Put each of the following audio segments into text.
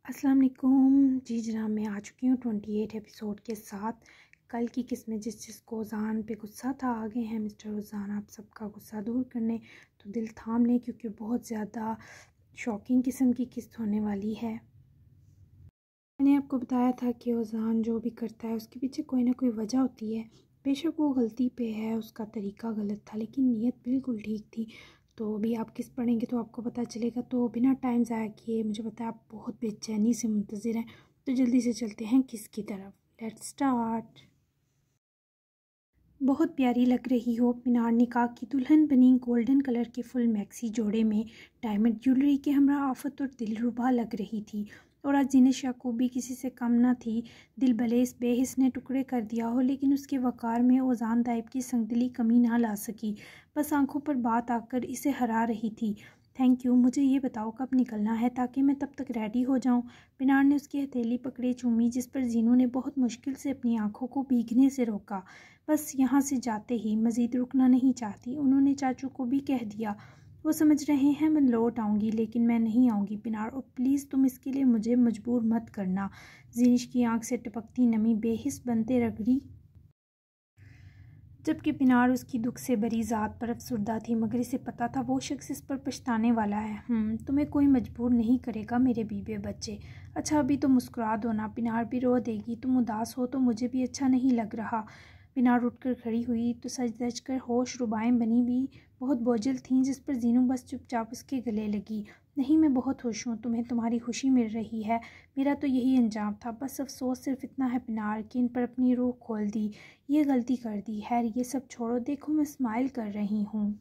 अस्सलाम वालेकुम जी जनाब, मैं आ चुकी हूँ 28 एपिसोड के साथ। कल की किस्त में जिसको उज़ान पे गुस्सा था, आ गए हैं मिस्टर उज़ान आप सबका गुस्सा दूर करने। तो दिल थाम लें क्योंकि बहुत ज़्यादा शॉकिंग किस्म की किस्त होने वाली है। मैंने आपको बताया था कि उज़ान जो भी करता है उसके पीछे कोई ना कोई वजह होती है। बेशक वो गलती पे है, उसका तरीका गलत था लेकिन नीयत बिल्कुल ठीक थी। तो अभी आप किस्त पढ़ेंगे तो आपको पता चलेगा। तो बिना टाइम ज़ाया किए, मुझे पता है आप बहुत बेचैनी से मुंतज़िर हैं, तो जल्दी से चलते हैं किस्त की तरफ। Let's start. बहुत प्यारी लग रही हो मीनार निकाह की दुल्हन बनी गोल्डन कलर के फुल मैक्सी जोड़े में डायमंड ज्वेलरी के हमरा आफत और दिलरुबा लग रही थी। और आज जिनिश याकूब भी किसी से कम न थी। दिल भले इस बेहिस ने टुकड़े कर दिया हो, लेकिन उसके वक़ार में ओज़ान दाइब की संगदिली कमी ना ला सकी। बस आंखों पर बात आकर इसे हरा रही थी। थैंक यू, मुझे ये बताओ कब निकलना है ताकि मैं तब तक रेडी हो जाऊं। मीनार ने उसकी हथेली पकड़े चूमी, जिस पर जीनू ने बहुत मुश्किल से अपनी आंखों को भीगने से रोका। बस यहाँ से जाते ही मज़ीद रुकना नहीं चाहती। उन्होंने चाचू को भी कह दिया। वो समझ रहे हैं मैं लौट आऊँगी, लेकिन मैं नहीं आऊँगी पिनार, और प्लीज़ तुम इसके लिए मुझे मजबूर मत करना। जीनिश की आंख से टपकती नमी बेहिस बनते रगड़ी, जबकि पिनार उसकी दुख से भरी ज़ात पर अफसुर्दा थी, मगर इसे पता था वो शख्स इस पर पछताने वाला है। तुम्हें कोई मजबूर नहीं करेगा मेरे बीबे बच्चे। अच्छा अभी तो मुस्कुरा दो ना, पिनार भी रो देगी। तुम उदास हो तो मुझे भी अच्छा नहीं लग रहा। पिनार उठकर खड़ी हुई तो सज धज कर होश रुबाएं बनी भी बहुत बोझल थीं, जिस पर जीनू बस चुपचाप उसके गले लगी। नहीं, मैं बहुत खुश हूँ, तुम्हें तुम्हारी खुशी मिल रही है। मेरा तो यही अंजाम था। बस अफसोस सिर्फ इतना है पिनार कि इन पर अपनी रूह खोल दी, ये गलती कर दी। खैर ये सब छोड़ो, देखो मैं स्माइल कर रही हूँ।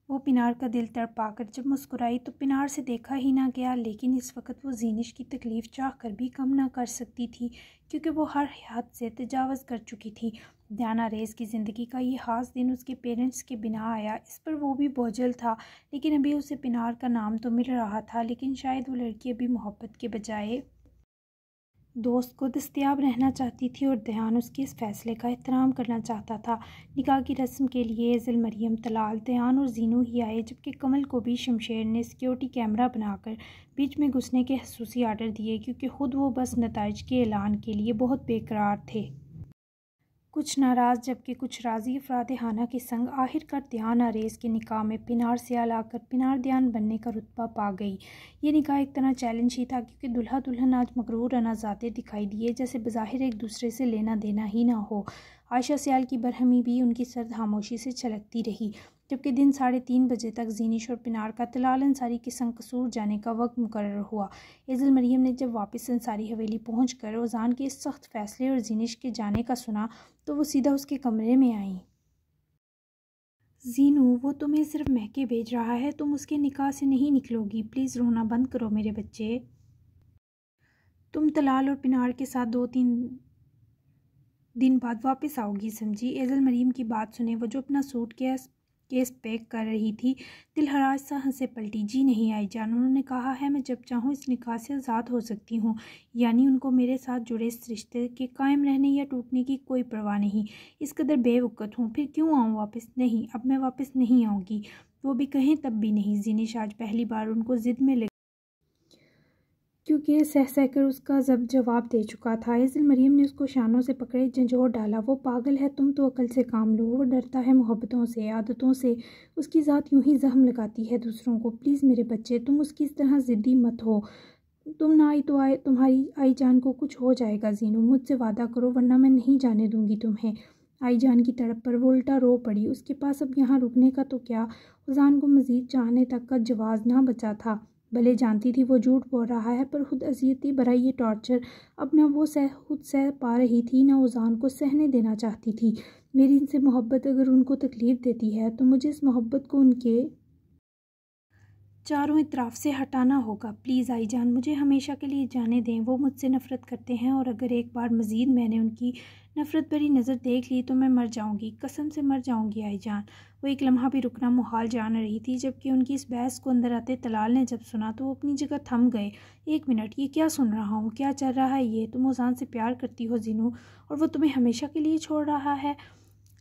वो पिनार का दिल तड़पाकर जब मुस्कुराई तो पिनार से देखा ही ना गया, लेकिन इस वक्त वो जीनिश की तकलीफ़ चाह कर भी कम ना कर सकती थी, क्योंकि वो हर हद से तजावज़ कर चुकी थी। दियाना रेस की ज़िंदगी का ये ख़ास दिन उसके पेरेंट्स के बिना आया। इस पर वो भी बोझल था, लेकिन अभी उसे पिनार का नाम तो मिल रहा था। लेकिन शायद वो लड़की अभी मोहब्बत के बजाय दोस्त को दस्तयाब रहना चाहती थी, और दयान उसके इस फैसले का एहतराम करना चाहता था। निकाह की रस्म के लिए एज़ल, मरियम, तलाल, दयान और जीनू ही आए, जबकि कमल को भी शमशेर ने सिक्योरिटी कैमरा बनाकर बीच में घुसने के खसूसी आर्डर दिए, क्योंकि ख़ुद वो बस नताइज के ऐलान के लिए बहुत बेकरार थे। कुछ नाराज़ जबकि कुछ राज़ी अफराद हाना के संग आखिरकार दियाना रेस के निकाह में पिनार से आलाकर पिनार दियान बनने का रुतबा पा गई। ये निकाह एक तरह चैलेंज ही था, क्योंकि दुल्हा दुल्हन आज मगरूर अनाज़ाते दिखाई दिए, जैसे बज़ाहिर एक दूसरे से लेना देना ही ना हो। आयशा सियाल की बरहमी भी उनकी सर्द खामोशी से छलकती रही, जबकि दिन 3:30 बजे तक जीनिश और पिनार का तलाल अंसारी के संग कसूर जाने का वक्त मुकर्रर हुआ। एज़ल मरियम ने जब वापस अंसारी हवेली पहुँच कर ओज़ान के इस सख्त फैसले और जीनिश के जाने का सुना तो वो सीधा उसके कमरे में आई। जीनू, वो तुम्हें सिर्फ महके भेज रहा है, तुम उसके निकाह से नहीं निकलोगी। प्लीज़ रोना बंद करो मेरे बच्चे। तुम तलाल और पिनार के साथ 2-3 दिन बाद वापस आओगी, समझी। एज़ल मरीम की बात सुने वो जो अपना सूट केस पैक कर रही थी, दिल हराज सा हंसे पलटी। जी नहीं आई जान, उन्होंने कहा है मैं जब चाहूँ इस निकाह से आज़ाद हो सकती हूँ। यानी उनको मेरे साथ जुड़े इस रिश्ते के कायम रहने या टूटने की कोई परवाह नहीं। इस कदर बेवकूफ़ हूँ, फिर क्यों आऊँ वापस। नहीं, अब मैं वापस नहीं आऊँगी। वो भी कहें तब भी नहीं। जीनिश आज पहली बार उनको ज़िद में लगी, क्योंकि सह सह कर उसका जवाब दे चुका था। एज़ल मरियम ने उसको शानों से पकड़े झंझोर डाला। वो पागल है, तुम तो अकल से काम लो। वो डरता है मोहब्बतों से, आदतों से। उसकी ज़ात यूं ही जख्म लगाती है दूसरों को। प्लीज़ मेरे बच्चे, तुम उसकी इस तरह ज़िद्दी मत हो। तुम ना आई तो आए, तुम्हारी आई जान को कुछ हो जाएगा। जीनू, मुझसे वादा करो, वरना मैं नहीं जाने दूंगी तुम्हें। आई जान की तड़प पर वो उल्टा रो पड़ी। उसके पास अब यहाँ रुकने का तो क्या, उज़ान को मज़ीद चाहने तक का जवाज़ ना बचा था। भले जानती थी वो झूठ बोल रहा है, पर खुद अज़ियती भरा ये टॉर्चर अब न वो खुद सह पा रही थी, न उज़ान को सहने देना चाहती थी। मेरी इनसे मोहब्बत अगर उनको तकलीफ़ देती है तो मुझे इस मोहब्बत को उनके चारों इतराफ़ से हटाना होगा। प्लीज़ आई जान, मुझे हमेशा के लिए जाने दें। वो मुझसे नफ़रत करते हैं, और अगर एक बार मज़ीद मैंने उनकी नफ़रत भरी नज़र देख ली तो मैं मर जाऊंगी, कसम से मर जाऊंगी आई जान। वो एक लम्हा भी रुकना मुहाल जान रही थी, जबकि उनकी इस बहस को अंदर आते तलाल ने जब सुना तो वो अपनी जगह थम गए। एक मिनट, ये क्या सुन रहा हूँ, क्या चल रहा है ये। तुम उज़ान से प्यार करती हो जीनू, और वो तुम्हें हमेशा के लिए छोड़ रहा है।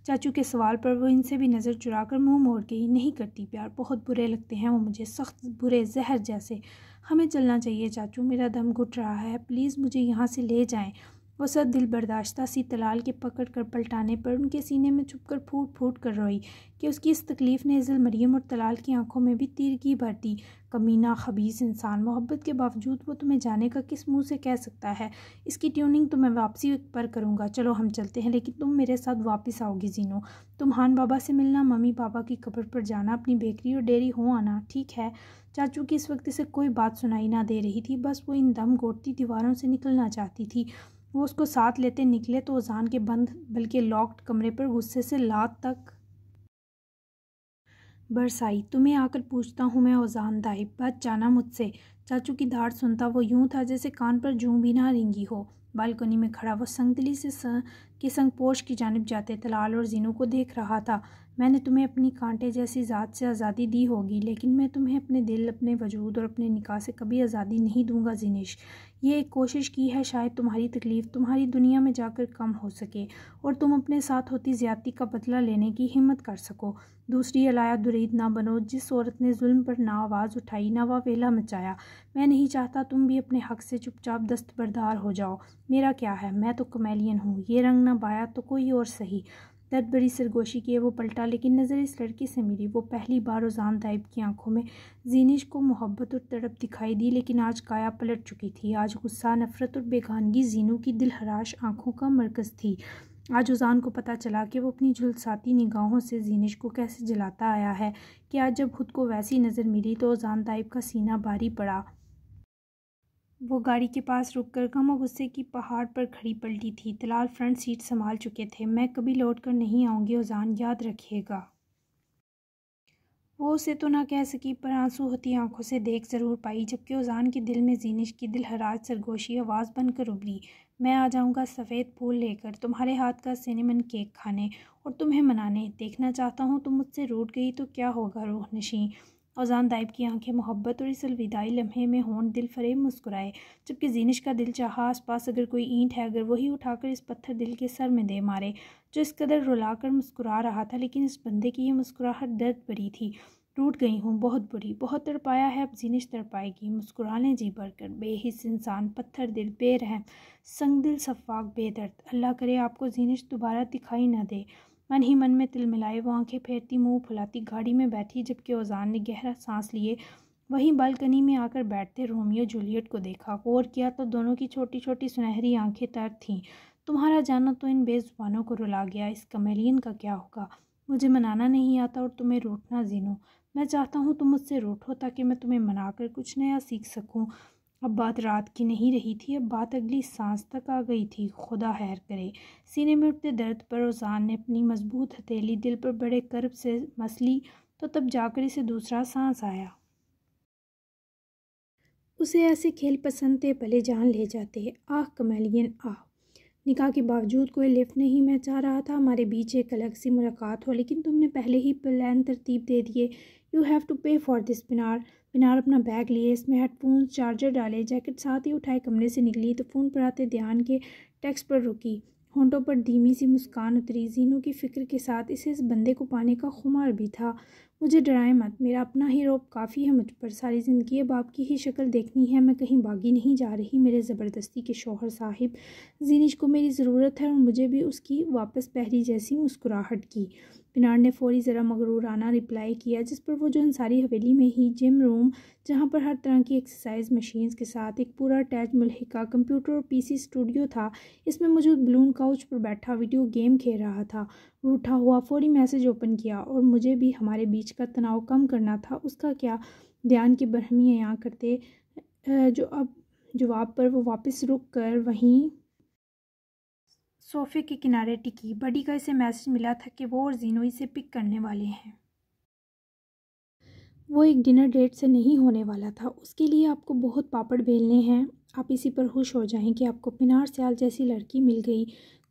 चाचू के सवाल पर वो इनसे भी नज़र चुराकर मुंह मोड़ गई। नहीं करती प्यार, बहुत बुरे लगते हैं वो मुझे, सख्त बुरे, जहर जैसे। हमें चलना चाहिए चाचू, मेरा दम घुट रहा है, प्लीज़ मुझे यहाँ से ले जाएं। वो सब दिल बर्दाश्ता सी तलाल के पकड़ कर पलटाने पर उनके सीने में छुपकर फूट फूट कर रोई कि उसकी इस तकलीफ़ ने इज़ल, मरियम और तलाल की आंखों में भी तीरगी भर दी। कमीना खबीस इंसान, मोहब्बत के बावजूद वो तुम्हें जाने का किस मुंह से कह सकता है? इसकी ट्यूनिंग तो मैं वापसी पर करूँगा। चलो हम चलते हैं, लेकिन तुम मेरे साथ वापस आओगी जीनो। तुम हान बाबा से मिलना, मम्मी पापा की कब्र पर जाना, अपनी बेकरी और डेयरी हो आना, ठीक है? चाचू की इस वक्त इसे कोई बात सुनाई ना दे रही थी, बस वो इन दम घोटती दीवारों से निकलना चाहती थी। वो उसको साथ लेते निकले तो ओजान के बंद बल्कि लॉक्ड कमरे पर गुस्से से लात तक बरसाई। तुम्हें आकर पूछता हूँ मैं ओजान दाई, बच जाना मुझसे। चाचू की धाड़ सुनता वो यूं था जैसे कान पर जूं भी ना रेंगी हो। बालकनी में खड़ा वो संगदिली से संग पोश की जानिब जाते तलाल और जीनू को देख रहा था। मैंने तुम्हें अपनी कांटे जैसी ज़ात से आज़ादी दी होगी, लेकिन मैं तुम्हें अपने दिल, अपने वजूद और अपने निकाह से कभी आज़ादी नहीं दूंगा जिनिश। ये एक कोशिश की है, शायद तुम्हारी तकलीफ़ तुम्हारी दुनिया में जाकर कम हो सके और तुम अपने साथ होती ज़्यादती का बदला लेने की हिम्मत कर सको। दूसरी अलाया दुरीद ना बनो। जिस औरत ने जुल्म पर ना आवाज़ उठाई, ना वावेला मचाया। मैं नहीं चाहता तुम भी अपने हक से चुपचाप दस्तबरदार हो जाओ। मेरा क्या है, मैं तो कमेलियन हूँ। ये रंग ना बाया तो कोई और सही। दर्द बड़ी सरगोशी किए वो पलटा, लेकिन नज़र इस लड़की से मिली। वो पहली बार ओजान दाइब की आंखों में जीनिश को मोहब्बत और तड़प दिखाई दी, लेकिन आज काया पलट चुकी थी। आज गुस्सा, नफरत और बेगानगी जीनू की दिलहराश आंखों का मरकज़ थी। आज ओजान को पता चला कि वो अपनी झुलसाती निगाहों से जीनिश को कैसे जलाता आया है, कि आज जब खुद को वैसी नज़र मिली तो ओजान दाइब का सीना भारी पड़ा। वो गाड़ी के पास रुककर गम और गुस्से की पहाड़ पर खड़ी पलटी थी। तलाल फ्रंट सीट संभाल चुके थे। मैं कभी लौट कर नहीं आऊँगी ओजान, याद रखिएगा। वो उसे तो ना कह सकी, पर आंसू होती आंखों से देख ज़रूर पाई, जबकि ओजान के दिल में जीनिश की दिलहराज सरगोशी आवाज़ बनकर उभरी। मैं आ जाऊँगा सफ़ेद फूल लेकर, तुम्हारे हाथ का सिनेमन केक खाने और तुम्हें मनाने। देखना चाहता हूँ तुम मुझसे रूठ गई तो क्या होगा रूह नशीं। ओजान दाइब की आंखें मोहब्बत और इस अलविदाई लम्हे में होंठ दिल फरेब मुस्कुराए, जबकि जीनिश का दिल चाहा आसपास अगर कोई ईंट है, अगर वही उठाकर इस पत्थर दिल के सर में दे मारे, जो इस कदर रुलाकर मुस्कुरा रहा था। लेकिन इस बंदे की ये मुस्कुराहट दर्द भरी थी। टूट गई हूँ, बहुत बुरी, बहुत तड़पाया है, अब जीनिश तड़पाएगी। मुस्कुराने जी भरकर, बेहिस इंसान, पत्थर दिल, बेरहम, संगदिल, सफाक, बेदर्द। अल्लाह करे आपको जीनिश दोबारा दिखाई न दे। मन ही मन में तिल मिलाए वो आंखें फेरती, मुंह फुलाती गाड़ी में बैठी, जबकि ओजान ने गहरा सांस लिए वहीं बालकनी में आकर बैठते रोमियो जूलियट को देखा। गौर किया तो दोनों की छोटी छोटी सुनहरी आंखें तर थीं। तुम्हारा जाना तो इन बेजुबानों को रुला गया, इस कमेलियन का क्या होगा? मुझे मनाना नहीं आता और तुम्हें रूठना जीनो। मैं चाहता हूँ तुम मुझसे रूठो ताकि मैं तुम्हें मनाकर कुछ नया सीख सकूँ। अब बात रात की नहीं रही थी, अब बात अगली सांस तक आ गई थी। खुदा खैर करे। सीने में उठते दर्द पर ओजान ने अपनी मजबूत हथेली दिल पर बड़े कर्ब से मसली, तो तब जाकर इसे दूसरा सांस आया। उसे ऐसे खेल पसंद थे, भले जान ले जाते। आह कमेलियन आह। निकाह के बावजूद कोई लिफ्ट नहीं। मैं चाह रहा था हमारे बीच एक अलग सी मुलाकात हो, लेकिन तुमने पहले ही प्लान तरतीब दे दिए। यू हैव टू पे फॉर दिस। पिनार अपना बैग लिए, इसमें हेडफोन, चार्जर डाले, जैकेट साथ ही उठाए कमरे से निकली तो फ़ोन पर आते ध्यान के टेक्स्ट पर रुकी। होंठों पर धीमी सी मुस्कान उतरी। जीनू की फ़िक्र के साथ इसे इस बंदे को पाने का खुमार भी था। मुझे डराए मत, मेरा अपना ही रौब काफ़ी है मुझ पर। सारी ज़िंदगी अब आपकी ही शक्ल देखनी है। मैं कहीं भागी नहीं जा रही मेरे ज़बरदस्ती के शौहर साहिब। जीनिश को मेरी ज़रूरत है और मुझे भी उसकी। वापस पहली जैसी मुस्कुराहट की। पिनार ने फौरी ज़रा मगरूराना रिप्लाई किया, जिस पर वो जो अंसारी हवेली में ही जिम रूम, जहाँ पर हर तरह की एक्सरसाइज मशीन्स के साथ एक पूरा अटैच मुल्हिका कंप्यूटर और पीसी स्टूडियो था, इसमें मौजूद बलून काउच पर बैठा वीडियो गेम खेल रहा था। रूठा हुआ फौरी मैसेज ओपन किया। और मुझे भी हमारे बीच का तनाव कम करना था। उसका क्या? ध्यान की बरहमी यहाँ करते जो अब जवाब पर वो वापस रुक कर वहीं सोफे के किनारे टिकी। बडी का इसे मैसेज मिला था कि वो और जीनो इसे पिक करने वाले हैं। वो एक डिनर डेट से नहीं होने वाला था। उसके लिए आपको बहुत पापड़ बेलने हैं। आप इसी पर खुश हो जाएं कि आपको पिनार स्याल जैसी लड़की मिल गई,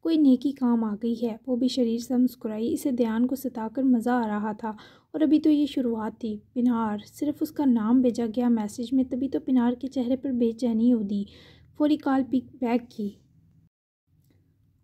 कोई नेकी काम आ गई है। वो भी शरीर से मुस्कुराई। इसे ध्यान को सताकर मज़ा आ रहा था, और अभी तो ये शुरुआत थी। पिनार, सिर्फ उसका नाम भेजा गया मैसेज में, तभी तो पिनार के चेहरे पर बेचैनी उड़ी। फौरी कॉल पिक बैक की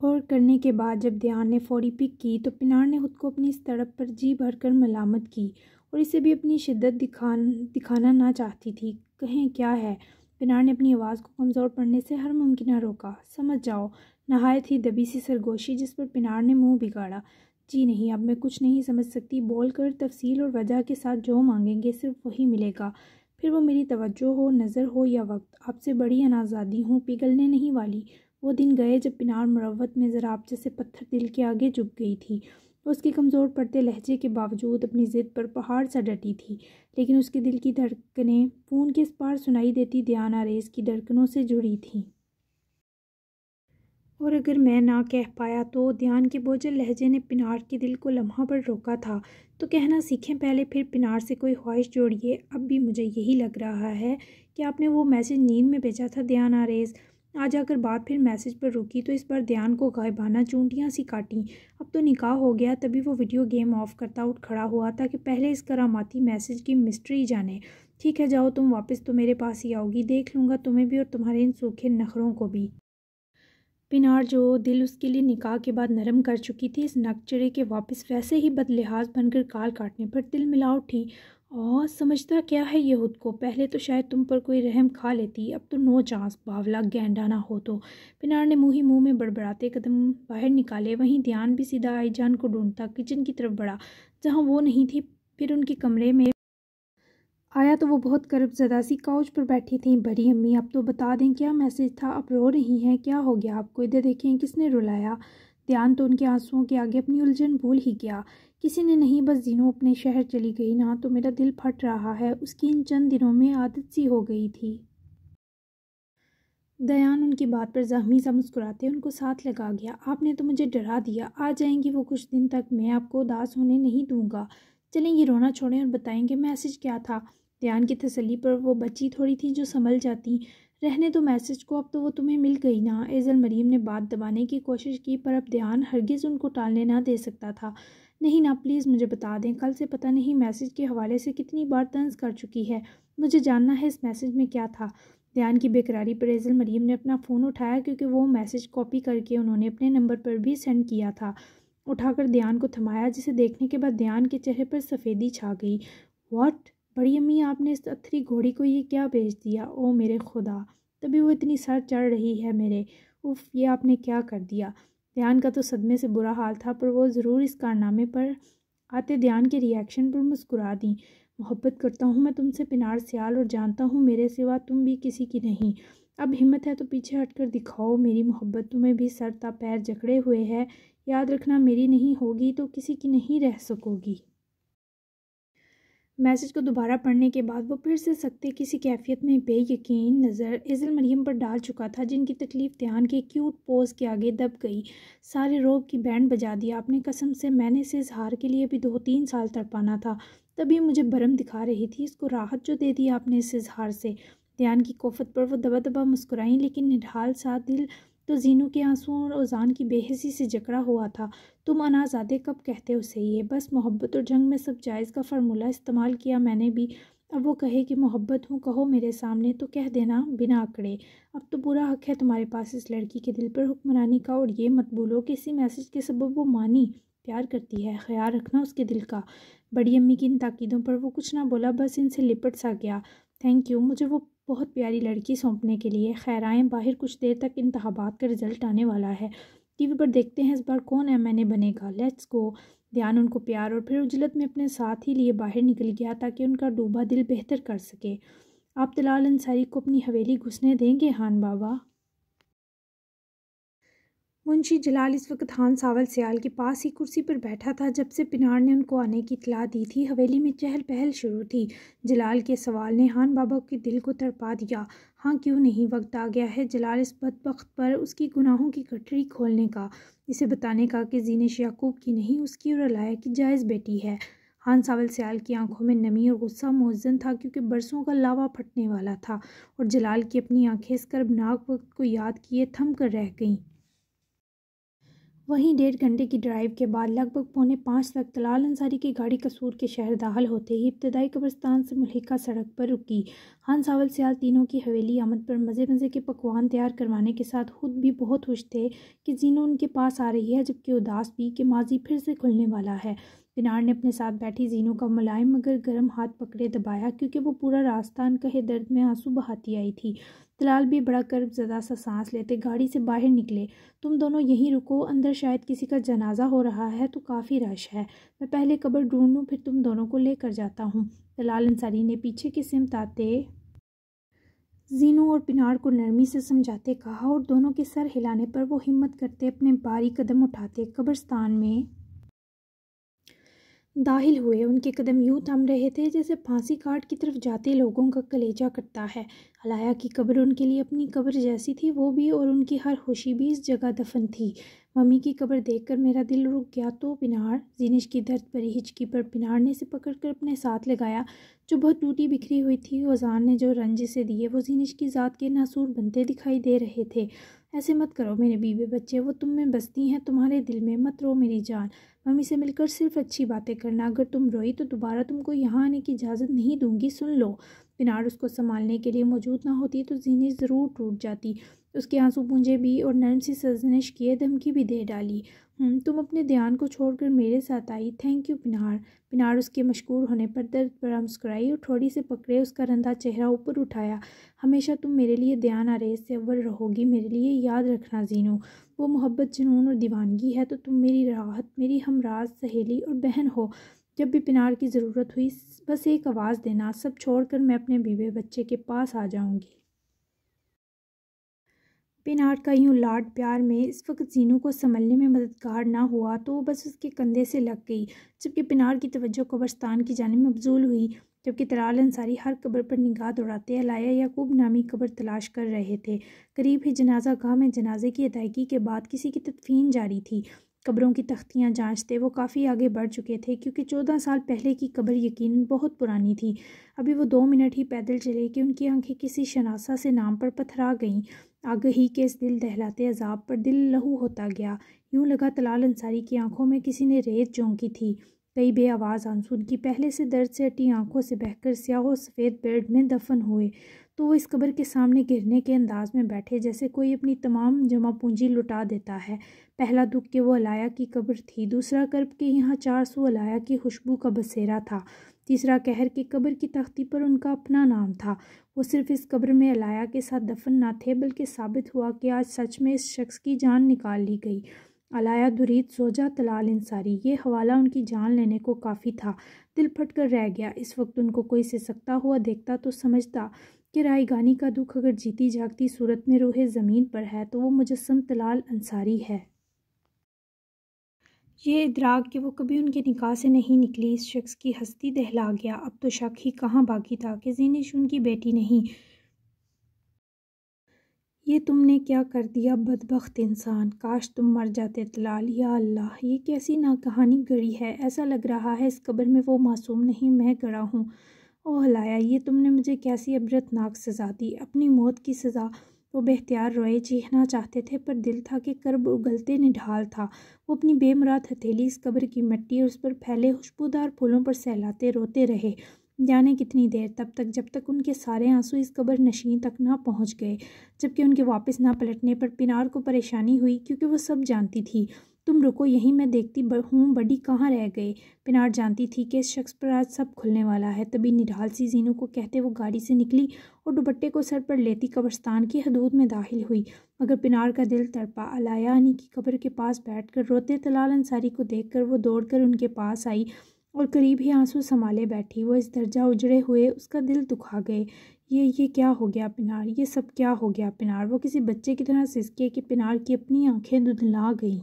और करने के बाद जब ध्यान ने फौरी पिक की तो पिनार ने खुद को अपनी इस तड़प पर जी भरकर मलामत की, और इसे भी अपनी शिद्दत दिखाना ना चाहती थी। कहें क्या है। पिनार ने अपनी आवाज़ को कमज़ोर पड़ने से हर मुमकिन रोका। समझ जाओ। नहायत ही दबी सी सरगोशी जिस पर पिनार ने मुंह बिगाड़ा। जी नहीं, अब मैं कुछ नहीं समझ सकती। बोल कर तफसील और वजह के साथ जो मांगेंगे सिर्फ वही मिलेगा। फिर वो मेरी तवज्जो हो, नज़र हो या वक्त। आपसे बड़ी अनाज़ादी हूँ, पिघलने नहीं वाली। वो दिन गए जब पिनार मुरव्वत में ज़राब जैसे पत्थर दिल के आगे झुक गई थी। उसके कमज़ोर पड़ते लहजे के बावजूद अपनी ज़िद पर पहाड़ सा डटी थी, लेकिन उसके दिल की धड़कनें फ़ोन के इस पार सुनाई देती दयाना रेस की धड़कनों से जुड़ी थीं। और अगर मैं ना कह पाया तो ध्यान के बोझल लहजे ने पिनार के दिल को लम्हा पर रोका था। तो कहना सीखें पहले, फिर पिनार से कोई ख्वाहिश जोड़िए। अब भी मुझे यही लग रहा है कि आपने वो मैसेज नींद में भेजा था दयाना रेस। आज आकर बात फिर मैसेज पर रुकी तो इस बार ध्यान को गायबाना चूंटियाँ सी काटीं। अब तो निकाह हो गया। तभी वो वीडियो गेम ऑफ करता उठ खड़ा हुआ था कि पहले इस करामाती मैसेज की मिस्ट्री जाने। ठीक है, जाओ तुम वापस तो मेरे पास ही आओगी। देख लूँगा तुम्हें भी और तुम्हारे इन सूखे नखरों को भी। पिनार जो दिल उसके लिए निकाह के बाद नरम कर चुकी थी, इस नकचरे के वापस वैसे ही बदलिहाज बनकर काल काटने पर दिल मिला उठी। और समझता क्या है ये खुद को। पहले तो शायद तुम पर कोई रहम खा लेती, अब तो नो चांस। बावला गैंडा ना हो तो। पिनार ने मुंह में बड़बड़ाते कदम बाहर निकाले। वहीं ध्यान भी सीधा आईजान को ढूंढता किचन की तरफ बढ़ा, जहाँ वो नहीं थी। फिर उनके कमरे में आया तो वो बहुत कर्बज़दा सी काउच पर बैठी थी। बड़ी अम्मी, अब तो बता दें क्या मैसेज था। अब रो रही हैं, क्या हो गया आपको? इधर देखें, किसने रुलाया? ध्यान तो उनके आंसुओं के आगे अपनी उलझन भूल ही गया। किसी ने नहीं, बस जीनों अपने शहर चली गई ना तो मेरा दिल फट रहा है। उसकी इन चंद दिनों में आदत सी हो गई थी। दयान उनकी बात पर जख्मी सा मुस्कुराते उनको साथ लगा गया। आपने तो मुझे डरा दिया। आ जाएंगी वो कुछ दिन तक, मैं आपको उदास होने नहीं दूंगा। चलें ये रोना छोड़ें और बताएंगे मैसेज क्या था। ध्यान की तसल्ली पर वो बच्ची थोड़ी थी जो संभल जाती। रहने दो मैसेज को, अब तो वो तुम्हें मिल गई ना। एजल मरीम ने बात दबाने की कोशिश की पर अब ध्यान हरगिज़ उनको टालने ना दे सकता था। नहीं ना, प्लीज़ मुझे बता दें। कल से पता नहीं मैसेज के हवाले से कितनी बार तंज कर चुकी है। मुझे जानना है इस मैसेज में क्या था। ध्यान की बेकरारी पर एजल मरीम ने अपना फ़ोन उठाया, क्योंकि वो मैसेज कॉपी करके उन्होंने अपने नंबर पर भी सेंड किया था। उठाकर ध्यान को थमाया, जिसे देखने के बाद ध्यान के चेहरे पर सफ़ेदी छा गई। व्हाट? बड़ी अम्मी, आपने इस अथरी घोड़ी को ये क्या भेज दिया? ओ मेरे खुदा, तभी वो इतनी सर चढ़ रही है मेरे। उफ, ये आपने क्या कर दिया? ध्यान का तो सदमे से बुरा हाल था, पर वो ज़रूर इस कारनामे पर आते ध्यान के रिएक्शन पर मुस्कुरा दी। मोहब्बत करता हूँ मैं तुमसे पिनार सियाल, और जानता हूँ मेरे सिवा तुम भी किसी की नहीं। अब हिम्मत है तो पीछे हटकर दिखाओ मेरी मोहब्बत तुम्हें भी सर ता पैर जकड़े हुए है। याद रखना, मेरी नहीं होगी तो किसी की नहीं रह सकोगी। मैसेज को दोबारा पढ़ने के बाद वो फिर से सख्ते किसी कैफियत में बेयकीन नज़र एजल मरियम पर डाल चुका था, जिनकी तकलीफ़ ध्यान के क्यूट पोज के आगे दब गई। सारे रोब की बैंड बजा दिया आपने, कसम से मैंने इसे इजहार के लिए भी 2-3 साल तड़पाना था। तभी मुझे भरम दिखा रही थी, इसको राहत जो दे दी आपने इस इजहार से। ध्यान की कोफत पर वो दबा दबा मुस्कुराई, लेकिन निढाल सा दिल तो जीनों के आंसुओं और ओजान की बेहसी से जकड़ा हुआ था। तुम अनाज़ादे कब कहते हो सही है। बस मोहब्बत और जंग में सब जायज़ का फार्मूला इस्तेमाल किया मैंने भी। अब वो कहे कि मोहब्बत हूँ, कहो मेरे सामने तो कह देना बिना अकड़े। अब तो पूरा हक है तुम्हारे पास इस लड़की के दिल पर हुक्मरानी का, और ये मत भूलो कि इसी मैसेज के सबब वो मानी प्यार करती है। ख्याल रखना उसके दिल का। बड़ी अम्मी की इन ताकीदों पर वो कुछ ना बोला, बस इनसे लिपट सा गया। थैंक यू मुझे वो बहुत प्यारी लड़की सौंपने के लिए। खैर आएँ बाहर, कुछ देर तक इंतखाबात का रिजल्ट आने वाला है। टीवी पर देखते हैं इस बार कौन एमएनए बनेगा। Let's go. ध्यान उनको प्यार और फिर उजलत में अपने साथ ही लिए बाहर निकल गया, ताकि उनका डूबा दिल बेहतर कर सके। आप तलाल अंसारी को अपनी हवेली घुसने देंगे हान बाबा? मुंशी जलाल इस वक्त खान सावल सियाल के पास ही कुर्सी पर बैठा था। जब से पिनार ने उनको आने की इतला दी थी, हवेली में चहल पहल शुरू थी। जलाल के सवाल ने खान बाबा के दिल को तड़पा दिया। हाँ क्यों नहीं, वक्त आ गया है जलाल इस बदबख्त पर उसकी गुनाहों की गठरी खोलने का, इसे बताने का कि जीनिश याकूब की नहीं उसकी और अलाया की जायज़ बेटी है। खान सावल सियाल की आंखों में नमी और गुस्सा मुअज्जन था, क्योंकि बरसों का लावा फटने वाला था, और जलाल की अपनी आंखें इस कर्बनाक वक्त को याद किए थम कर रह गईं। वहीं 1.5 घंटे की ड्राइव के बाद लगभग 4:45 तक तलाल अंसारी की गाड़ी कसूर के शहर दाखिल होते ही इब्तदाई कब्रिस्तान से मुल्हिका सड़क पर रुकी। खान सावल सियाल तीनों की हवेली आमद पर मज़े मज़े के पकवान तैयार करवाने के साथ खुद भी बहुत खुश थे कि जीनो उनके पास आ रही है, जबकि उदास भी कि माजी फिर से खुलने वाला है। पिनार ने अपने साथ बैठी जीनू का मुलायम मगर गर्म हाथ पकड़े दबाया, क्योंकि वो पूरा रास्ता अनकहे दर्द में आंसू बहाती आई थी। तलाल भी बड़ा कर्बज़दा सा सांस लेते गाड़ी से बाहर निकले। तुम दोनों यहीं रुको, अंदर शायद किसी का जनाजा हो रहा है तो काफ़ी रश है। मैं पहले कब्र ढूंढूं, फिर तुम दोनों को लेकर जाता हूँ। तलाल अंसारी ने पीछे की सिमत आते जीनू और पिनार को नरमी से समझाते कहा, और दोनों के सर हिलाने पर वो हिम्मत करते अपने भारी कदम उठाते कब्रिस्तान में दाखिल हुए। उनके कदम यूं थम रहे थे जैसे फांसी काट की तरफ जाते लोगों का कलेजा कटता है। अलाया की कब्र उनके लिए अपनी कब्र जैसी थी, वो भी और उनकी हर खुशी भी इस जगह दफन थी। मम्मी की कब्र देखकर मेरा दिल रुक गया तो पिनार, जीनिश की दर्द भरी हिचकी पर पिनार ने इसे पकड़कर अपने साथ लगाया, जो बहुत टूटी बिखरी हुई थी। ओजान ने जो रंज से दिए वो जीनिश की ज़ात के नासूर बनते दिखाई दे रहे थे। ऐसे मत करो मेरे बीवी बच्चे, वो तुम में बसती हैं, तुम्हारे दिल में। मत रो मेरी जान, मम्मी से मिलकर सिर्फ अच्छी बातें करना। अगर तुम रोई तो दोबारा तुमको यहाँ आने की इजाज़त नहीं दूंगी, सुन लो। पिनार उसको संभालने के लिए मौजूद ना होती तो जीनी ज़रूर टूट जाती। उसके आंसू पूंजे भी और नरम सी सजनिश किए धमकी भी दे डाली। तुम अपने ध्यान को छोड़कर मेरे साथ आई, थैंक यू पिनार। पिनार उसके मशकूर होने पर दर्द भरा मुस्कुराई और थोड़ी से पकड़े उसका रंधा चेहरा ऊपर उठाया। हमेशा तुम मेरे लिए ध्यान आरेज से अव्वल रहोगी, मेरे लिए याद रखना जीनू। वो मोहब्बत, जुनून और दीवानगी है तो तुम मेरी राहत, मेरी हमराज, सहेली और बहन हो। जब भी पिनार की ज़रूरत हुई बस एक आवाज़ देना, सब छोड़कर मैं अपने बीवे बच्चे के पास आ जाऊंगी। पिनार का यूं लाड प्यार में इस वक्त जीनू को संभलने में मददगार ना हुआ तो वो बस उसके कंधे से लग गई। जबकि पिनार की तवज्जो कब्रिस्तान की जानिब मबजूल हुई, जबकि तलाल अंसारी हर कब्र पर निगाह दौड़ाते अलाया याकूब नामी कब्र तलाश कर रहे थे। करीब ही जनाजा गाह में जनाजे की अदायगी के बाद किसी की तदफीन जारी थी। कब्रों की तख्तियाँ जांचते वो काफ़ी आगे बढ़ चुके थे, क्योंकि 14 साल पहले की कब्र यकीनन बहुत पुरानी थी। अभी वो 2 मिनट ही पैदल चले कि उनकी आंखें किसी शनासा से नाम पर पथरा गईं। आगही के इस दिल दहलाते अजाब पर दिल लहू होता गया। यूं लगा तलाल अंसारी की आंखों में किसी ने रेत झोंकी थी। कई बेआवाज़ आंसू उनकी पहले से दर्द से अटी आंखों से बहकर स्याह सफ़ेद बेड में दफन हुए तो वो इस कब्र के सामने गिरने के अंदाज में बैठे जैसे कोई अपनी तमाम जमा पूंजी लुटा देता है। पहला दुख कि वो अलाया की कब्र थी, दूसरा कर्ब कि यहाँ 400 अलाया की खुशबू का बसेरा था, तीसरा कहर कि कब्र की तख्ती पर उनका अपना नाम था। वो सिर्फ इस कब्र में अलाया के साथ दफन ना थे, बल्कि साबित हुआ कि आज सच में इस शख्स की जान निकाल ली गई। अलाया दुरीद सोजा तलाल अंसारी, ये हवाला उनकी जान लेने को काफ़ी था। दिल फट कर रह गया। इस वक्त उनको कोई सिसकता हुआ देखता तो समझता कि रायगानी का दुख अगर जीती जागती सूरत में रूहे ज़मीन पर है तो वो मुजस्सम तलाल अंसारी है। ये इदराक कि वो कभी उनके निकाह से नहीं निकली इस शख्स की हस्ती दहला गया। अब तो शक ही कहाँ बाकी था कि ज़ीनिश उनकी बेटी नहीं। ये तुमने क्या कर दिया बदबख्त इंसान, काश तुम मर जाते तलाल। या अल्लाह, ये कैसी नाकहानी गड़ी है। ऐसा लग रहा है इस कब्र में वो मासूम नहीं मैं गड़ा हूँ। ओह अलाया, ये तुमने मुझे कैसी अबरतनाक सज़ा दी, अपनी मौत की सज़ा। वो बेख्तियार रोए, चीखना चाहते थे पर दिल था कि कर्ब उगलते निढाल था। वो अपनी बेमुराद हथेली इस कब्र की मिट्टी और उस पर फैले खुशबूदार फूलों पर सहलाते रोते रहे, जाने कितनी देर, तब तक जब तक उनके सारे आंसू इस कब्र नशीं तक ना पहुंच गए। जबकि उनके वापस ना पलटने पर पिनार को परेशानी हुई, क्योंकि वो सब जानती थी। तुम रुको यहीं, मैं देखती हूँ बड़ी कहाँ रह गए। पिनार जानती थी कि इस शख्स पर आज सब खुलने वाला है। तभी निढाल सी जीनू को कहते वो गाड़ी से निकली और दुपट्टे को सर पर लेती कब्रिस्तान की हदूद में दाखिल हुई। मगर पिनार का दिल तड़पा। अलाया अनी की कब्र के पास बैठकर रोते तलाल अंसारी को देखकर वो दौड़कर उनके पास आई और करीब ही आंसू संभाले बैठी। वो इस दर्जा उजड़े हुए उसका दिल दुखा गए। ये क्या हो गया पिनार, ये सब क्या हो गया पिनार। वो किसी बच्चे की तरह सिसके कि पिनार की अपनी आंखें धुंधला गईं।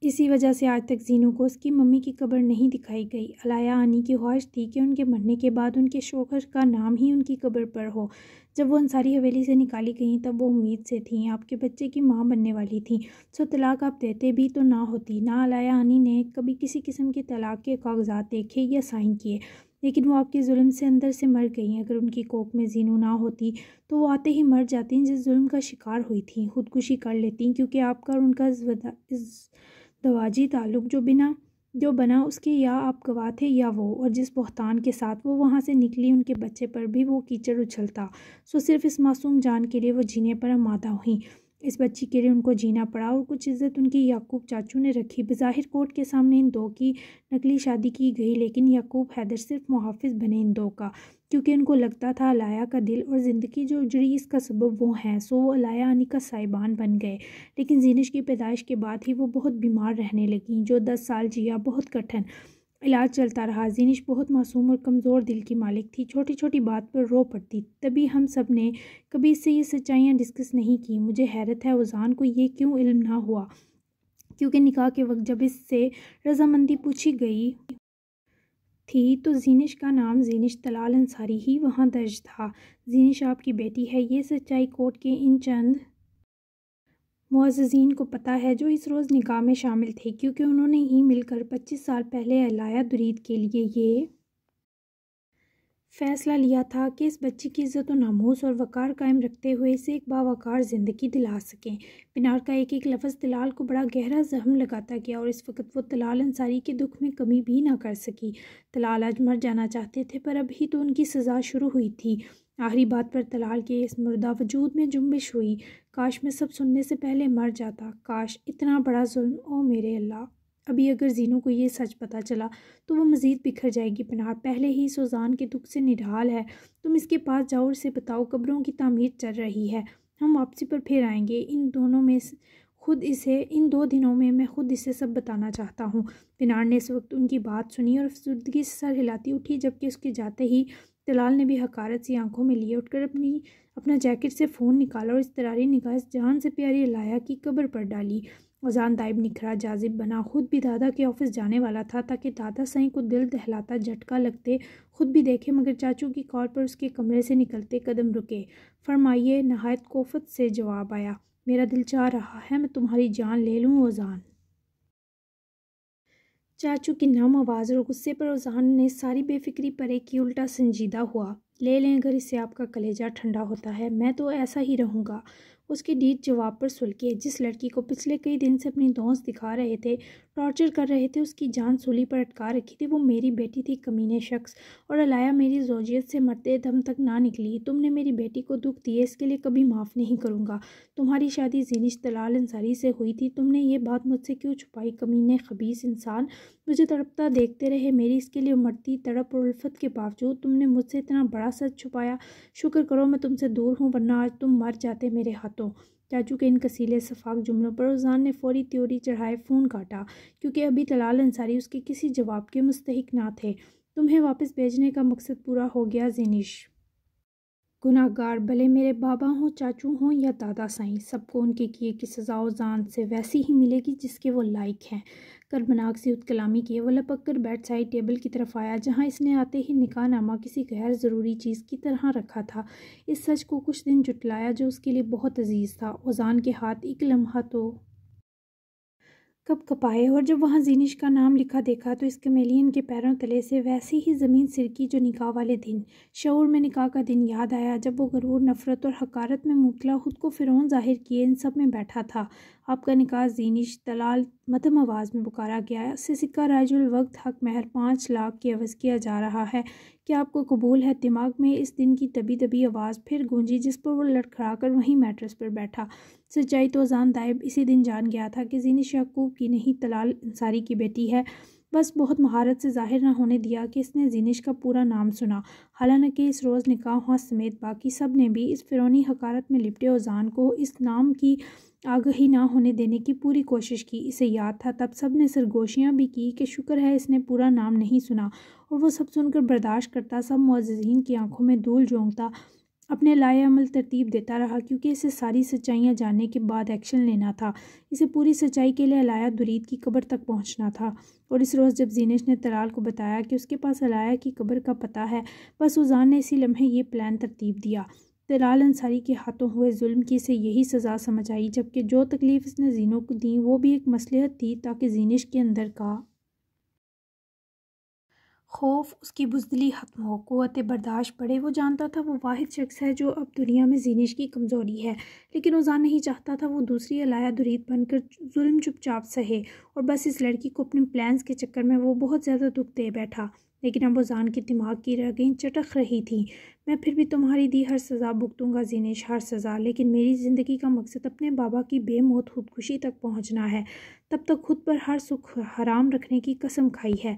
इसी वजह से आज तक जीनू को उसकी मम्मी की कब्र नहीं दिखाई गई। अलाया आनी की ख्वाहिश थी कि उनके मरने के बाद उनके शोहर का नाम ही उनकी कब्र पर हो। जब वो अंसारी हवेली से निकाली गई तब वो उम्मीद से थीं, आपके बच्चे की माँ बनने वाली थीं। सो तलाक आप देते भी तो ना होती। ना अलाया आनी ने कभी किसी किस्म के तलाक के कागजात देखे या साइन किए, लेकिन वो आपके जुल्म से अंदर से मर गई। अगर उनकी कोख में जीनू ना होती तो वो आते ही मर जाती जिस जुल्म का शिकार हुई थी, खुदकुशी कर लेती, क्योंकि आपका और उनका दवाजी ताल्लुक़ जो बना उसके या आप गवाह थे या वो, और जिस बहतान के साथ वो वहाँ से निकली उनके बच्चे पर भी वो कीचड़ उछलता। सो सिर्फ इस मासूम जान के लिए वो जीने पर आमादा हुई। इस बच्ची के लिए उनको जीना पड़ा और कुछ इज्जत उनकी याकूब चाचू ने रखी। बज़ाहिर कोर्ट के सामने इन दो की नकली शादी की गई, लेकिन याकूब हैदर सिर्फ मुहाफिज बने इन दो का, क्योंकि उनको लगता था अलाया का दिल और ज़िंदगी जो उजड़ी इसका सबब वो हैं। सो वो अलाया आनी का साहिबान बन गए। लेकिन ज़ीनिश की पैदाइश के बाद ही वो बहुत बीमार रहने लगी। जो 10 साल जिया बहुत कठिन इलाज चलता रहा। ज़ीनिश बहुत मासूम और कमज़ोर दिल की मालिक थी, छोटी छोटी बात पर रो पड़ती। तभी हम सब ने कभी इससे ये सच्चाइयाँ डिस्कस नहीं की। मुझे हैरत है उज़ान को ये क्यों इल्म ना हुआ, क्योंकि निकाह के वक्त जब इससे रजामंदी पूछी गई थी तो ज़ीनिश का नाम ज़ीनिश तलाल अंसारी ही वहाँ दर्ज था। ज़ीनिश आपकी बेटी है, ये सच्चाई कोर्ट के इन चंद मुअज़्ज़िज़ीन को पता है जो इस रोज़ निकाह में शामिल थे, क्योंकि उन्होंने ही मिलकर 25 साल पहले अलाया दुरीद के लिए ये फ़ैसला लिया था कि इस बच्ची की इज़्ज़त और नामूस और वक़ार कायम रखते हुए इसे एक बावक़ार ज़िंदगी दिला सकें। पिनार का एक एक लफ्ज़ तलाल को बड़ा गहरा ज़ख्म लगाता गया और इस वक्त वो तलाल अंसारी के दुख में कमी भी ना कर सकी। तलाल आज मर जाना चाहते थे, पर अभी तो उनकी सज़ा शुरू हुई थी। आखिरी बात पर तलाल के इस मुर्दा वजूद में जुम्बिश हुई। काश मैं सब सुनने से पहले मर जाता, काश इतना बड़ा जुल्म, ओ मेरे अल्लाह। अभी अगर जीनू को ये सच पता चला तो वो मज़ीद बिखर जाएगी। पनार पहले ही सुजान के दुख से निढाल है। तुम इसके पास जाओ और इसे बताओ कब्रों की तामीर चल रही है, हम वापसी पर फिर आएंगे। इन 2 दिनों में मैं खुद इसे सब बताना चाहता हूँ। पिनार ने इस वक्त उनकी बात सुनी और अफसुर्दगी से सर हिलाती उठी, जबकि उसके जाते ही तलाल ने भी हकारत सी आंखों में लिए उठकर अपना जैकेट से फ़ोन निकाला और इस तरारी निगाह जान से प्यारी अलाया की कब्र पर डाली। उज़ान दाइब निखरा जाजिब बना। खुद भी दादा के ऑफिस जाने वाला था ताकि दादा साईं को दिल दहलाता झटका लगते खुद भी देखे, मगर चाचू की कॉल पर उसके कमरे से निकलते कदम रुके। फरमाइए। नहायत कोफत से जवाब आया। मेरा दिल चाह रहा है मैं तुम्हारी जान ले लूँ उज़ान। चाचू की नम आवाज़ और गुस्से पर उज़ान ने सारी बेफिक्री परे की उल्टा संजीदा हुआ। ले लें अगर इससे आपका कलेजा ठंडा होता है, मैं तो ऐसा ही रहूँगा। उसके डीट जवाब पर सुलके। जिस लड़की को पिछले कई दिन से अपनी दोस्त दिखा रहे थे, टॉर्चर कर रहे थे, उसकी जान सूली पर अटका रखी थी, वो मेरी बेटी थी कमीने शख्स। और अलाया मेरी ज़ौजियत से मरते दम तक ना निकली। तुमने मेरी बेटी को दुख दिए, इसके लिए कभी माफ़ नहीं करूँगा। तुम्हारी शादी ज़ीनिश तलाल अंसारी से हुई थी, तुमने ये बात मुझसे क्यों छुपाई? कमीने खबीस इंसान, मुझे तड़पता देखते रहे। मेरी इसके लिए मरती तड़प और उल्फत के बावजूद तुमने मुझसे इतना बड़ा सच छुपाया। शुक्र करो मैं तुमसे दूर हूँ, वरना आज तुम मर जाते मेरे हाथों। चाचू के इन कसीले सफाक जुमलों पर उज़ान ने फौरी त्योरी चढ़ाए फ़ोन काटा, क्योंकि अभी तलाल अंसारी उसके किसी जवाब के मुस्तहिक ना थे। तुम्हें वापस भेजने का मकसद पूरा हो गया ज़ीनिश। गुनाहगार भले मेरे बाबा हों, चाचू हों या दादा साईं, सबको उनके किए की सज़ा उज़ान से वैसी ही मिलेगी जिसके वो लायक हैं। कर्बनाक सी उत्कलामी किए वो लपक कर बेड साइड टेबल की तरफ आया, जहाँ इसने आते ही निकाहनामा किसी गैर ज़रूरी चीज़ की तरह रखा था। इस सच को कुछ दिन जुटलाया जो उसके लिए बहुत अजीज़ था। उज़ान के हाथ एक लम्हा तो कब कपाए, और जब वहाँ ज़ीनिश का नाम लिखा देखा तो इस कमेलियन के पैरों तले से वैसी ही ज़मीन सिरकी जो निकाह वाले दिन। शऊर में निकाह का दिन याद आया, जब वो गरूर, नफ़रत और हकारत में मुबतला खुद को फ़िरौन ज़ाहिर किए इन सब में बैठा था। आपका निकाह ज़ीनिश तलाल मध्यम आवाज़ में पुकारा गया। उससे सिक्का राजुल वक्त हक महर 5 लाख की अवज़ किया जा रहा है। क्या आपको कबूल है? दिमाग में इस दिन की दबी दबी आवाज़ फिर गूंजी, जिस पर वो लड़खड़ा कर वहीं मैट्रेस पर बैठा। सच्चाई तो उज़ान दाइब इसी दिन जान गया था कि ज़ीनिश याकूब की नहीं, तलाल अंसारी की बेटी है। बस बहुत महारत से जाहिर न होने दिया कि इसने ज़ीनिश का पूरा नाम सुना। हालांकि इस रोज़ निकाह समेत बाकी सब ने भी इस फ़िरौनी हकारत में लिपटे उज़ान को इस नाम की आगही ना होने देने की पूरी कोशिश की। इसे याद था, तब सब ने सरगोशियाँ भी की कि शुक्र है इसने पूरा नाम नहीं सुना, और वो सब सुनकर बर्दाश्त करता, सब मुअज़्ज़िज़ीन की आंखों में धूल झोंकता, अपने लाए अमल तरतीब देता रहा, क्योंकि इसे सारी सच्चाइयाँ जानने के बाद एक्शन लेना था। इसे पूरी सच्चाई के लिए अलाया दुरीद की कब्र तक पहुँचना था। और इस रोज़ जब ज़ीनिश ने तलाल को बताया कि उसके पास अलाया की कब्र का पता है, बस उज़ान ने इसी लम्हे ये प्लान तरतीब दिया। तलाल अंसारी के हाथों हुए जुल्म की इसे यही सज़ा समझ आई, जबकि जो तकलीफ़ इसने ज़ीनों को दी वो भी एक मसलहत थी, ताकि ज़ीनिश के अंदर का खौफ, उसकी बुज़दिली ख़त्म हो, क़ुव्वत बर्दाश्त बढ़े। वो जानता था वो वाहिद शख्स है जो अब दुनिया में ज़ीनिश की कमज़ोरी है, लेकिन उज़ान नहीं चाहता था वो दूसरी अलाया दुरीद बनकर जुल्म चुपचाप सहे, और बस इस लड़की को अपने प्लान्स के चक्कर में वो बहुत ज़्यादा दुख दे बैठा। लेकिन अब उज़ान के दिमाग की रगें चटक रही थी। मैं फिर भी तुम्हारी दी हर सज़ा भुगतूंगा ज़ीनिश, हर सज़ा। लेकिन मेरी ज़िंदगी का मकसद अपने बाबा की बेमौत खुदकुशी तक पहुंचना है। तब तक खुद पर हर सुख हराम रखने की कसम खाई है।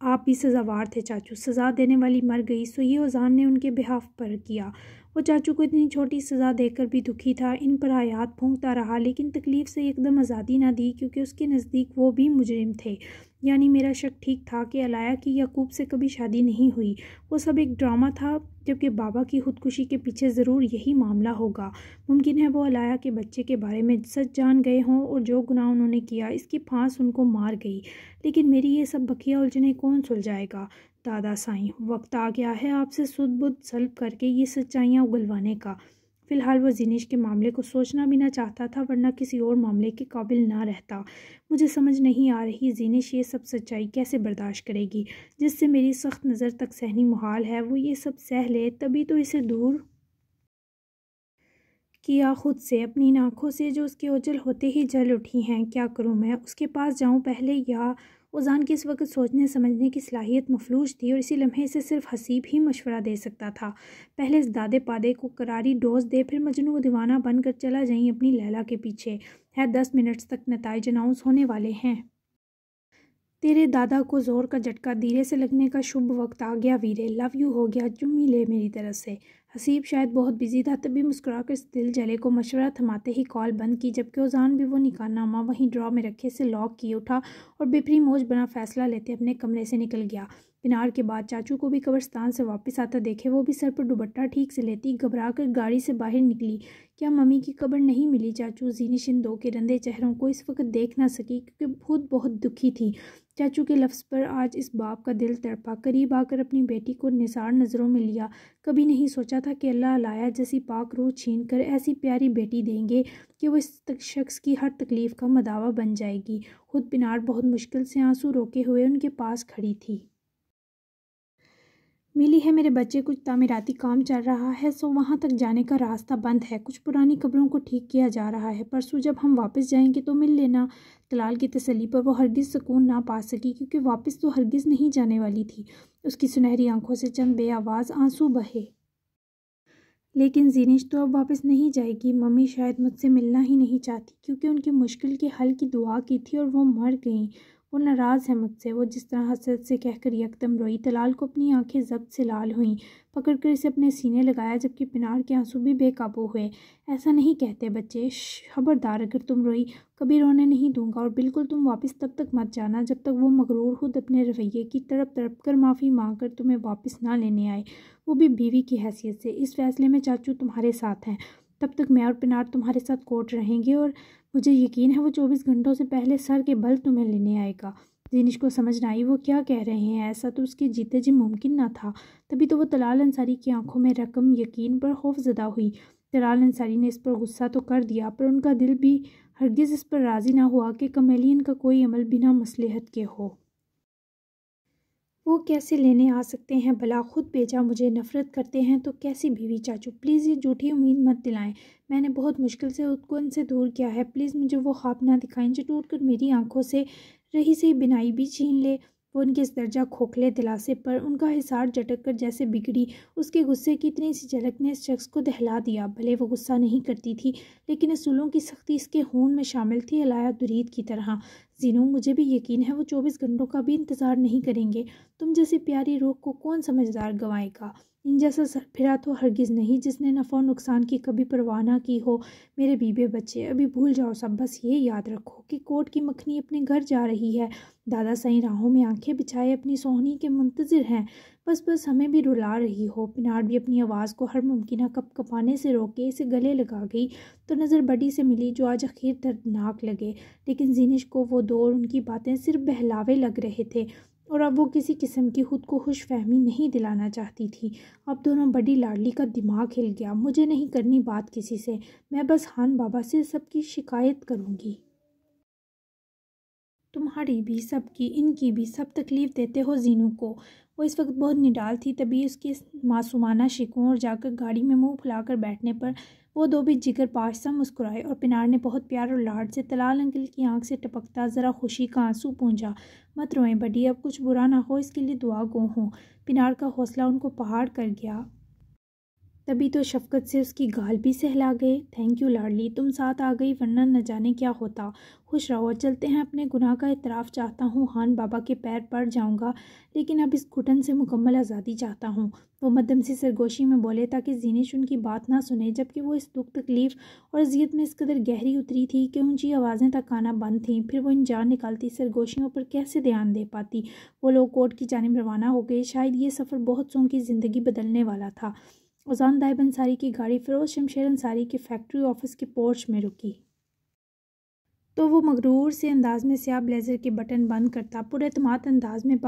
आप भी सज़ावार थे चाचू। सज़ा देने वाली मर गई, सो ये ओज़ान ने उनके बिहाफ पर किया। वो चाचू को इतनी छोटी सज़ा देकर भी दुखी था। इन पर आयात फूंकता रहा, लेकिन तकलीफ़ से एकदम आज़ादी ना दी, क्योंकि उसके नज़दीक वो भी मुजरिम थे। यानी मेरा शक ठीक था कि अलाया की याकूब से कभी शादी नहीं हुई। वो सब एक ड्रामा था, जबकि बाबा की खुदकुशी के पीछे ज़रूर यही मामला होगा। मुमकिन है वो अलाया के बच्चे के बारे में सच जान गए हों और जो गुनाह उन्होंने किया इसकी फांस उनको मार गई। लेकिन मेरी ये सब बखिया उलझने कौन सुलझाएगा? दादा साईं, वक्त आ गया है आपसे सुध बुध सल्ब करके ये सच्चाइयाँ उगलवाने का। फ़िलहाल वो ज़ीनिश के मामले को सोचना भी ना चाहता था, वरना किसी और मामले के काबिल ना रहता। मुझे समझ नहीं आ रही ज़ीनिश ये सब सच्चाई कैसे बर्दाश्त करेगी, जिससे मेरी सख्त नज़र तक सहनी मुहाल है। वो ये सब सह ले तभी तो इसे दूर किया खुद से, अपनी इन आँखों से जो उसके ओझल होते ही जल उठी हैं। क्या करूँ मैं? उसके पास जाऊँ पहले, या ओज़ान की इस वक्त सोचने समझने की सलाहियत मफलूज थी और इसी लम्हे से सिर्फ हसीब ही मशवरा दे सकता था। पहले इस दादे पादे को करारी डोज दे, फिर मजनू दीवाना बनकर चला जाईं अपनी लैला के पीछे। है 10 मिनट तक नताइज अनाउंस होने वाले हैं। तेरे दादा को जोर का झटका धीरे से लगने का शुभ वक्त आ गया वीरे। लव यू हो गया, चुम्मी ले मेरी तरफ से। हसीब शायद बहुत बिजी था, तभी मुस्कुराकर इस दिल जले को मशवरा थमाते ही कॉल बंद की, जबकि ओज़ान भी वो निकाहनामा वहीं ड्रॉ में रखे से लॉक किए उठा और बेपरी मोज बना फैसला लेते अपने कमरे से निकल गया। पिनार के बाद चाचू को भी कब्रिस्तान से वापस आता देखे वो भी सर पर दुपट्टा ठीक से लेती घबरा कर गाड़ी से बाहर निकली। क्या मम्मी की कब्र नहीं मिली चाचू? ज़ीनिश इन दो के रंधे चेहरों को इस वक्त देख ना सकी, क्योंकि खुद बहुत दुखी थी। चाचू के लफ्ज़ पर आज इस बाप का दिल तड़पा। करीब आकर अपनी बेटी को निसार नज़रों में लिया। कभी नहीं सोचा था कि अल्लाह लाया जैसी पाक रूह छीन कर ऐसी प्यारी बेटी देंगे कि वो इस शख्स की हर तकलीफ़ का मदावा बन जाएगी। खुद पिनार बहुत मुश्किल से आंसू रोके हुए उनके पास खड़ी थी। मिली है मेरे बच्चे, कुछ तामीराती काम चल रहा है, सो वहाँ तक जाने का रास्ता बंद है। कुछ पुरानी कब्रों को ठीक किया जा रहा है। परसों जब हम वापस जाएंगे तो मिल लेना। तलाल की तसल्ली पर वो हरगिज़ सुकून ना पा सकी, क्योंकि वापस तो हरगिज़ नहीं जाने वाली थी। उसकी सुनहरी आंखों से चंद बेआवाज़ आंसू बहे। लेकिन ज़ीनिश तो अब वापस नहीं जाएगी। मम्मी शायद मुझसे मिलना ही नहीं चाहती, क्योंकि उनकी मुश्किल के हल की दुआ की थी और वो मर गईं। वो नाराज़ है मुझसे। वो जिस तरह हसरत से कहकर यकदम रोई। तलाल को अपनी आंखें जब्त से लाल हुईं। पकड़कर इसे अपने सीने लगाया, जबकि पिनार के आंसू भी बेकाबू हुए। ऐसा नहीं कहते बच्चे, खबरदार, अगर तुम रोई कभी रोने नहीं दूंगा। और बिल्कुल तुम वापस तब तक मत जाना जब तक वो मगरूर खुद अपने रवैये की तड़प तड़प कर माफ़ी मांग कर तुम्हें वापस ना लेने आए, वो भी बीवी की हैसियत से। इस फैसले में चाचू तुम्हारे साथ हैं। तब तक मैं और पिनार तुम्हारे साथ कोर्ट रहेंगे, और मुझे यकीन है वो 24 घंटों से पहले सर के बल तुम्हें लेने आएगा। ज़ीनिश को समझ ना आई वो क्या कह रहे हैं। ऐसा तो उसके जीते जी मुमकिन ना था। तभी तो वो तलाल अंसारी की आंखों में रकम यकीन पर खौफज़दा हुई। तलाल अंसारी ने इस पर गुस्सा तो कर दिया, पर उनका दिल भी हरगिज़ इस पर राज़ी ना हुआ कि कमेलियन का कोई अमल बिना मसलहत के हो। वो कैसे लेने आ सकते हैं भला? खुद भेजा मुझे। नफ़रत करते हैं तो कैसी बीवी? चाचू प्लीज़ ये झूठी उम्मीद मत दिलाएं। मैंने बहुत मुश्किल से उसको उनसे दूर किया है। प्लीज़ मुझे वो ख्वाब ना दिखाएं जो टूट कर मेरी आंखों से रही सही बिनाई भी छीन ले। वो उनके इस दर्जा खोखले दिलासे पर उनका हिसार झटक कर जैसे बिगड़ी। उसके गुस्से की इतनी सी झलक ने इस शख्स को दहला दिया। भले वो गुस्सा नहीं करती थी, लेकिन असूलों की सख्ती इसके खून में शामिल थी, अलाया दुरीद की तरह। जीनू, मुझे भी यकीन है वो 24 घंटों का भी इंतज़ार नहीं करेंगे। तुम जैसी प्यारी रूह को कौन समझदार गंवाएगा? इन जैसा सरफिरा तो हरगिज़ नहीं, जिसने नफ़ा और नुकसान की कभी परवाह ना की हो। मेरे बीबे बच्चे, अभी भूल जाओ सब। बस ये याद रखो कि कोर्ट की मखनी अपने घर जा रही है। दादा साईं राहों में आंखें बिछाए अपनी सोहनी के मुंतज़िर हैं। बस हमें भी रुला रही हो। पिनार भी अपनी आवाज़ को हर मुमकिन कपाने से रोके इसे गले लगा गई, तो नज़र बड़ी से मिली जो आज आखिर दर्दनाक लगे। लेकिन ज़ीनिश को वो दौर उनकी बातें सिर्फ बहलावे लग रहे थे, और अब वो किसी किस्म की खुद को खुश फहमी नहीं दिलाना चाहती थी। अब दोनों बड़ी लाडली का दिमाग हिल गया। मुझे नहीं करनी बात किसी से, मैं बस खान बाबा से सबकी शिकायत करूँगी। तुम्हारी भी, सबकी, इनकी भी। सब तकलीफ़ देते हो जीनू को। वो इस वक्त बहुत निडाल थी, तभी उसके मासूमाना शिकवों और जाकर गाड़ी में मुंह फुलाकर बैठने पर वो दो भी जिगर पाश सा मुस्कुराए। और पिनार ने बहुत प्यार और लाड से तलाल अंकल की आंख से टपकता ज़रा खुशी का आंसू पूंजा। मत रोएं बड़ी, अब कुछ बुरा ना हो इसके लिए दुआ गो हो। पिनार का हौसला उनको पहाड़ कर गया। तभी तो शफकत से उसकी गाल भी सहला गए। थैंक यू लाडली, तुम साथ आ गई, वरना न जाने क्या होता। खुश रहो, चलते हैं। अपने गुनाह का इतराफ़ चाहता हूँ, हान बाबा के पैर पड़ जाऊँगा, लेकिन अब इस घुटन से मुकम्मल आज़ादी चाहता हूँ। वो मध्यम सी सरगोशी में बोले ताकि ज़ीनिश उनकी बात ना सुने, जबकि वो इस दुख तकलीफ़ और अजियत में इस कदर गहरी उतरी थी कि ऊंची आवाज़ें तक आना बंद थीं। फिर वो इन जान निकालती सरगोशियों पर कैसे ध्यान दे पाती। वो लोग कोर्ट की जानिब रवाना हो गए। शायद ये सफ़र बहुत सों की ज़िंदगी बदलने वाला था। उज़ान दाइब अंसारी की गाड़ी फ़िरोज़ शमशेर अंसारी के फैक्ट्री ऑफिस के पोर्च में रुकी तो वो मगरूर से अंदाज में स्याह ब्लेज़र के बटन बंद करता पुरएतमाद अंदाज में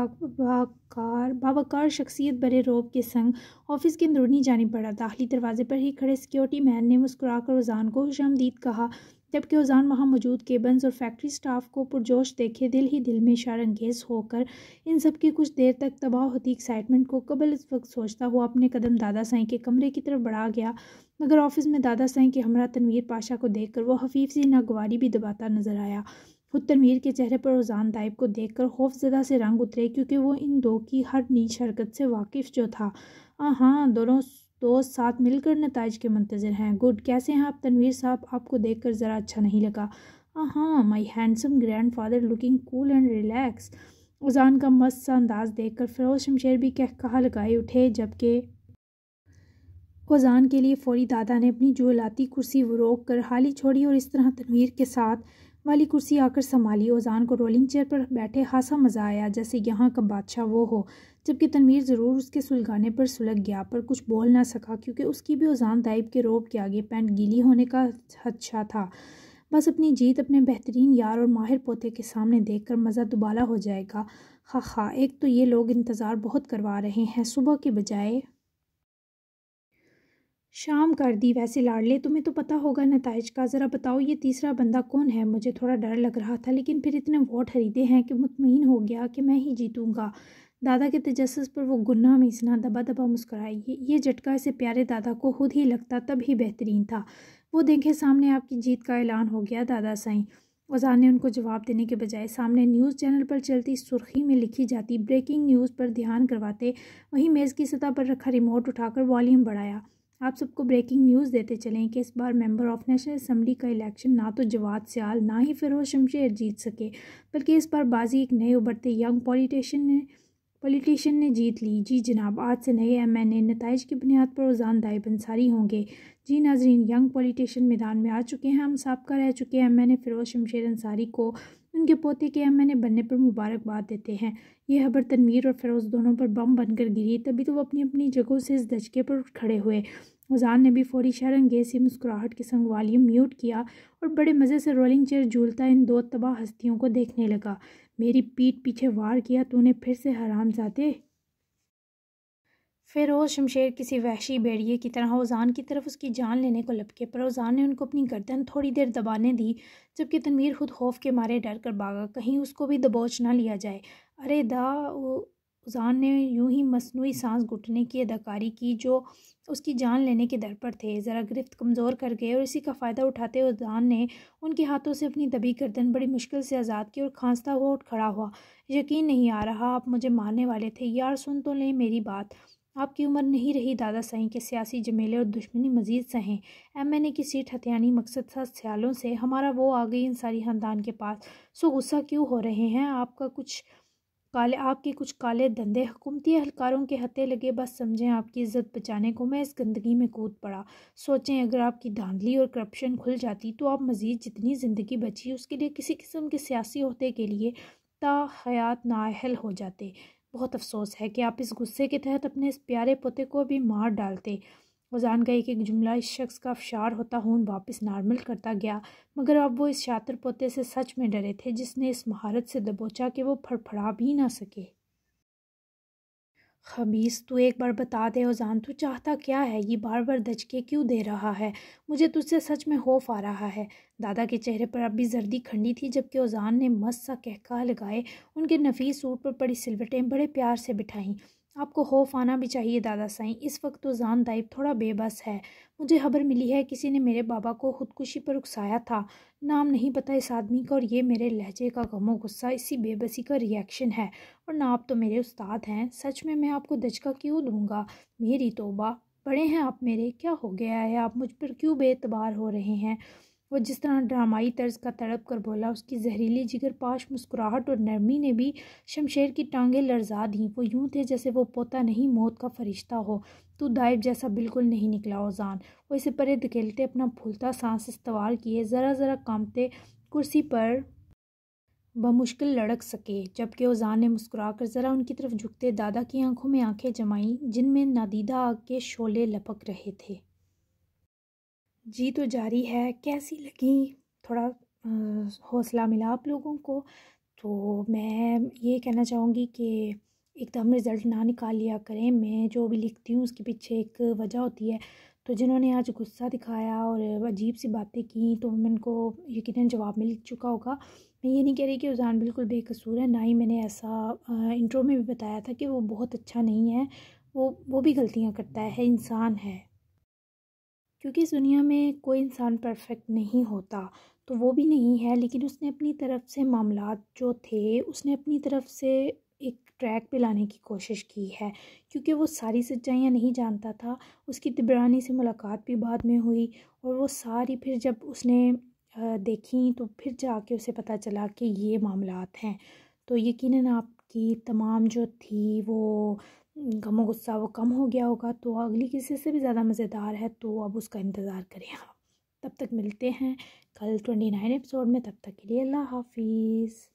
बावकार शख्सियत भरे रोब के संग ऑफिस के अंदरूनी जानिब बढ़ा। दाखिली दरवाजे पर ही खड़े सिक्योरिटी मैन ने मुस्कुराकर उज़ान को खुशामदीद कहा, जबकि उज़ान वहाँ मौजूद केबन्स और फैक्ट्री स्टाफ को पुरजोश देखे दिल ही दिल में शर्मंगेज़ होकर इन सब की कुछ देर तक तबाह होती एक्साइटमेंट को कबल इस वक्त सोचता हुआ अपने कदम दादा साईं के कमरे की तरफ बढ़ा गया। मगर ऑफिस में दादा साईं के हमरा तनवीर पाशा को देखकर वो हफीफ सी नागवारी भी दबाता नजर आया। खुद तनवीर के चेहरे पर उज़ान दाइब को देखकर खौफजदा से रंग उतरे, क्योंकि वो इन दो की हर नीच हरकत से वाकिफ़ जो था। हाँ, दोनों दोस्त साथ मिलकर नताइज के मुंतज़िर हैं। गुड, कैसे हैं आप तनवीर साहब? आपको देखकर ज़रा अच्छा नहीं लगा। हाँ, my handsome grandfather looking cool and relax. उज़ान का मस्त सा अंदाज देखकर फ़िरोज़ शमशेर भी कहकहा लगाए उठे, जबकि उज़ान के लिए फ़ौरी दादा ने अपनी जुलाती कुर्सी रोक कर हाली छोड़ी और इस तरह तनवीर के साथ वाली कुर्सी आकर संभाली। उज़ान को रोलिंग चेयर पर बैठे खासा मज़ा आया, जैसे यहाँ का बादशाह वो हो, जबकि तनवीर ज़रूर उसके सुलगाने पर सुलग गया, पर कुछ बोल ना सका, क्योंकि उसकी भी उज़ान दाइब के रोब के आगे पैंट गीली होने का खदशा था। बस अपनी जीत अपने बेहतरीन यार और माहिर पोते के सामने देखकर मज़ा दुबाला हो जाएगा। हा, एक तो ये लोग इंतज़ार बहुत करवा रहे हैं, सुबह के बजाय शाम कर दी। वैसे लाडले, तुम्हें तो पता होगा नताइज का, ज़रा बताओ ये तीसरा बंदा कौन है? मुझे थोड़ा डर लग रहा था, लेकिन फिर इतने वोट खरीदे हैं कि मुतमईन हो गया कि मैं ही जीतूंगा। दादा के तजस्सुस पर वो गुन्ना मीसना दबा दबा मुस्कुराई। ये झटका इसे प्यारे दादा को खुद ही लगता तब ही बेहतरीन था। वो देखे सामने आपकी जीत का ऐलान हो गया दादा साईं। उज़ान ने उनको जवाब देने के बजाय सामने न्यूज़ चैनल पर चलती सुर्खी में लिखी जाती ब्रेकिंग न्यूज़ पर ध्यान करवाते वहीं मेज़ की सतह पर रखा रिमोट उठाकर वॉल्यूम बढ़ाया। आप सबको ब्रेकिंग न्यूज़ देते चलें कि इस बार मेंबर ऑफ नेशनल असम्बली का इलेक्शन ना तो जवाद सियाल ना ही फ़िरोज़ शमशेर जीत सके, बल्कि इस बार बाजी एक नए उभरते यंग पॉलिटिशियन ने जीत ली। जी जनाब, आज से नए MNA नताइज की बुनियाद पर उज़ान दाइब अंसारी होंगे। जी नाजरीन, यंग पॉलिटिशियन मैदान में आ चुके हैं। हम साबका रह चुके MNA फ़िरोज़ शमशेर अंसारी को उनके पोते के MNA बनने पर मुबारकबाद देते हैं। ये खबर तनवीर और फ़िरोज़ दोनों पर बम बनकर गिरी, तभी तो वो अपनी अपनी जगहों से इस दचके पर उठ खड़े हुए। उज़ान ने भी फौरी शर्मंगेज़ सी मुस्कुराहट के संग वॉल्यूम म्यूट किया और बड़े मज़े से रोलिंग चेयर झूलता इन दो तबाह हस्तियों को देखने लगा। मेरी पीठ पीछे वार किया तूने फिर से, हरामजादे। फ़िरोज़ शमशेर किसी वहशी भेड़िए की तरह उज़ान की तरफ उसकी जान लेने को लपके, पर उज़ान ने उनको अपनी गर्दन थोड़ी देर दबाने दी, जबकि तनवीर खुद खौफ के मारे डर कर भागा, कहीं उसको भी दबोच ना लिया जाए। अरे उज़ान ने यूं ही मसनूई सांस घुटने की अदाकारी की जो उसकी जान लेने के दर पर थे। ज़रा गिरफ्त कमज़ोर कर गए और इसी का फ़ायदा उठाते उज़ान ने उनके हाथों से अपनी दबी गर्दन बड़ी मुश्किल से आज़ाद की और खांसता हुआ उठ खड़ा हुआ। यकीन नहीं आ रहा आप मुझे मारने वाले थे यार, सुन तो लें मेरी बात। आपकी उम्र नहीं रही दादा साईं के सियासी जमेले और दुश्मनी मजीद सहें। MNA की सीट हथियानी मकसद था स्यालों से, हमारा वो आ गई इंसारी ख़ानदान के पास। सो गुस्सा क्यों हो रहे हैं? आपके कुछ काले धंधे हुकूमती एहलकारों के हत्थे लगे, बस समझें आपकी इज्जत बचाने को मैं इस गंदगी में कूद पड़ा। सोचें अगर आपकी धांधली और करप्शन खुल जाती तो आप मज़ीद जितनी ज़िंदगी बची उसके लिए किसी किस्म के सियासी ओहदे के लिए ताहयात नाअहल हो जाते। बहुत अफसोस है कि आप इस गुस्से के तहत अपने इस प्यारे पोते को भी मार डालते। उज़ान का एक एक जुमला इस शख्स का अफशार होता खून वापस नॉर्मल करता गया, मगर अब वो इस शातिर पोते से सच में डरे थे जिसने इस महारत से दबोचा कि वो फड़फड़ा भी ना सके। खबीस, तू एक बार बता दे उज़ान, तू चाहता क्या है? ये बार बार दचके क्यों दे रहा है? मुझे तुझसे सच में खौफ आ रहा है। दादा के चेहरे पर अब भी जर्दी खंडी थी, जबकि उज़ान ने मस्त सा कहका लगाए उनके नफीस सूट पर पड़ी सिलवटें बड़े प्यार से बिठाईं। आपको खौफ आना भी चाहिए दादा साईं, इस वक्त तो उज़ान दाइब थोड़ा बेबस है। मुझे खबर मिली है किसी ने मेरे बाबा को खुदकुशी पर उकसाया था। नाम नहीं पता इस आदमी का, और ये मेरे लहजे का गमो गुस्सा इसी बेबसी का रिएक्शन है। और ना आप तो मेरे उस्ताद हैं, सच में मैं आपको दचका क्यों दूंगा? मेरी तौबा। बड़े हैं आप मेरे, क्या हो गया है, आप मुझ पर क्यों बेएतबार हो रहे हैं। वो जिस तरह ड्रामाई तर्ज का तड़प कर बोला, उसकी जहरीली जिगर पाश मुस्कुराहट और नरमी ने भी शमशेर की टांगें लरजा दी। वो यूं थे जैसे वो पोता नहीं मौत का फरिश्ता हो। तू दाइब जैसा बिल्कुल नहीं निकला ओजान। वो इसे परे धकेलते अपना फूलता सांस इस्तवार किए ज़रा ज़रा कांपते कुर्सी पर बमुश्किल लड़क सके, जबकि ओजान ने मुस्कुराकर ज़रा उनकी तरफ झुकते दादा की आंखों में आंखें जमाई जिनमें नादीदा आग के शोले लपक रहे थे। जी तो जारी है, कैसी लगी, थोड़ा हौसला मिला आप लोगों को। तो मैं ये कहना चाहूँगी कि एकदम रिज़ल्ट ना निकाल लिया करें। मैं जो भी लिखती हूँ उसके पीछे एक वजह होती है। तो जिन्होंने आज गुस्सा दिखाया और अजीब सी बातें की, तो उनको यकीनन जवाब मिल चुका होगा। मैं ये नहीं कह रही कि उजान बिल्कुल बेकसूर है, ना ही मैंने ऐसा इंट्रो में भी बताया था कि वो बहुत अच्छा नहीं है। वो भी गलतियाँ करता है, इंसान है। क्योंकि इस दुनिया में कोई इंसान परफेक्ट नहीं होता, तो वो भी नहीं है। लेकिन उसने अपनी तरफ से मामलात जो थे, उसने अपनी तरफ से एक ट्रैक पे लाने की कोशिश की है, क्योंकि वो सारी सच्चाइयाँ नहीं जानता था। उसकी तिब्रानी से मुलाकात भी बाद में हुई, और वो सारी फिर जब उसने देखी तो फिर जाके उसे पता चला कि ये मामलात हैं। तो यकीनन आपकी तमाम जो थी वो गमो गुस्सा वो कम हो गया होगा। तो अगली किसी से भी ज़्यादा मज़ेदार है, तो अब उसका इंतज़ार करें। हाँ, तब तक मिलते हैं कल 29 एपिसोड में। तब तक के लिए अल्लाह हाफिज़।